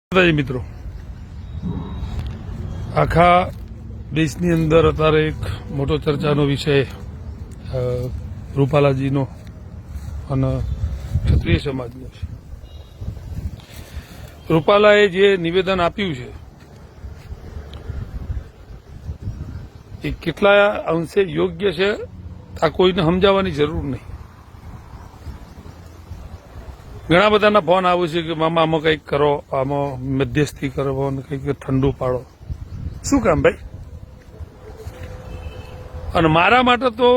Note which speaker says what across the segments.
Speaker 1: મિત્રો, આખા દેશની અંદર અત્યારે એક મોટો ચર્ચાનો વિષય રૂપાલાજીનો અને ક્ષત્રિય સમાજનો છે. રૂપાલાએ જે નિવેદન આપ્યું છે એ કેટલા અંશે યોગ્ય છે આ કોઈને સમજાવવાની જરૂર નહીં. ઘણા બધાના ફોન આવે છે કે મામા આમાં કંઈક કરો, આમાં મધ્યસ્થી કરો અને કંઈક ઠંડુ પાડો. શું કામ ભાઈ? અને મારા માટે તો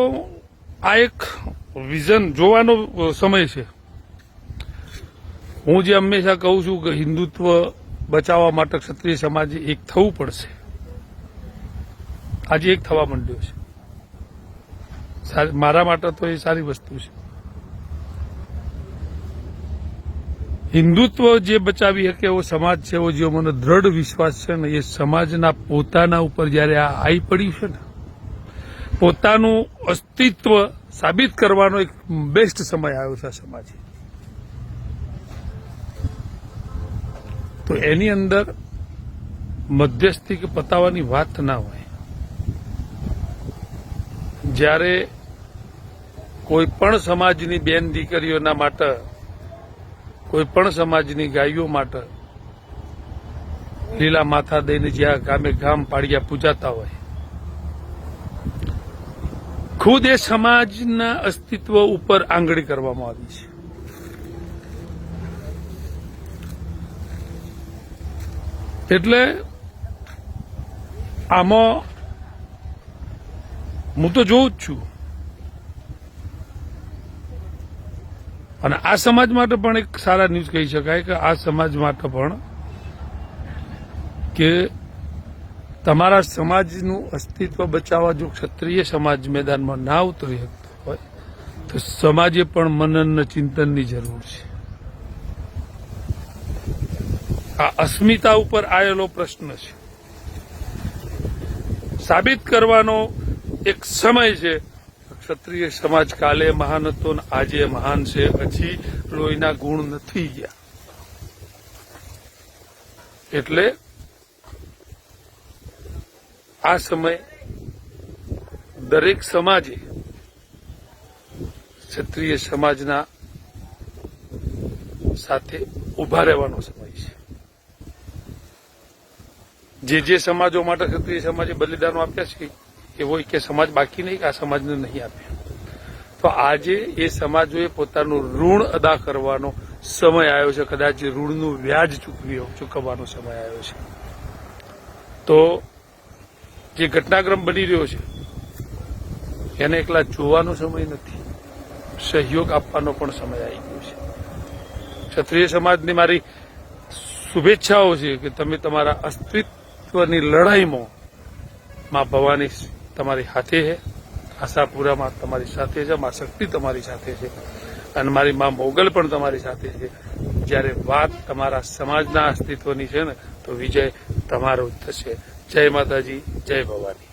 Speaker 1: આ એક વિઝન જોવાનો સમય છે. હું જે હંમેશા કહું છું કે હિન્દુત્વ બચાવવા માટે ક્ષત્રિય સમાજે એક થવું પડશે. આજે એક થવા માંડ્યો છે. મારા માટે તો એ સારી વસ્તુ છે. હિન્દુત્વ જે બચાવી શકે એવો સમાજ છે, એવો જે મને દ્રઢ વિશ્વાસ છે ને, એ સમાજના પોતાના ઉપર જયારે આ આવી પડ્યું છે ને, પોતાનું અસ્તિત્વ સાબિત કરવાનો એક બેસ્ટ સમય આવ્યો છે આ સમાજે. તો એની અંદર મધ્યસ્થી કે પતાવવાની વાત ના હોય. જ્યારે કોઈ પણ સમાજની બેન દીકરીઓના માટે, કોઈ પણ સમાજની ગાયો માટે લીલા માથા દઈને જ્યાં ગામે ગામ પાડિયા પૂજાતા હોય, ખુદ એ સમાજના અસ્તિત્વ ઉપર આંગળી કરવામાં આવી છે. એટલે આમાં હું તો જોઉં જ છું. અને આ સમાજ માટે પણ એક સારા ન્યૂઝ કહી શકાય કે આ સમાજ માટે પણ કે તમારા સમાજનું અસ્તિત્વ બચાવવા જો ક્ષત્રિય સમાજ મેદાનમાં ના ઉતરી શકતો હોય તો સમાજે પણ મનન ચિંતનની જરૂર છે. આ અસ્મિતા ઉપર આવેલો પ્રશ્ન છે. સાબિત કરવાનો એક સમય છે. ક્ષત્રિય સમાજ કાલે મહાન હતો ને આજે મહાન છે. હજી લોહીના ગુણ નથી ગયા. એટલે આ સમય દરેક સમાજે ક્ષત્રિય સમાજના સાથે ઉભા રહેવાનો સમય છે. જે સમાજો માટે ક્ષત્રિય સમાજે બલિદાનો આપ્યા છે એવો કે સમાજ બાકી નહીં કે આ સમાજને નહીં આપ્યા. તો આજે એ સમાજોએ પોતાનું ઋણ અદા કરવાનો સમય આવ્યો છે. કદાચ ઋણનું વ્યાજ ચૂકવવાનો સમય આવ્યો છે. તો જે ઘટનાક્રમ બની રહ્યો છે એને એકલા જોવાનો સમય નથી, સહયોગ આપવાનો પણ સમય આવી ગયો છે. ક્ષત્રિય સમાજની મારી શુભેચ્છાઓ છે કે તમે તમારા અસ્તિત્વની લડાઈમાં મા ભવાની તમારી સાથે છે, આશાપુરામાં તમારી સાથે છે, મા શક્તિ તમારી સાથે છે અને મારી મા મોગલ પણ તમારી સાથે છે. જ્યારે વાત તમારા સમાજના અસ્તિત્વની છે ને તો વિજય તમારો જ થશે. જય માતાજી, જય ભવાની.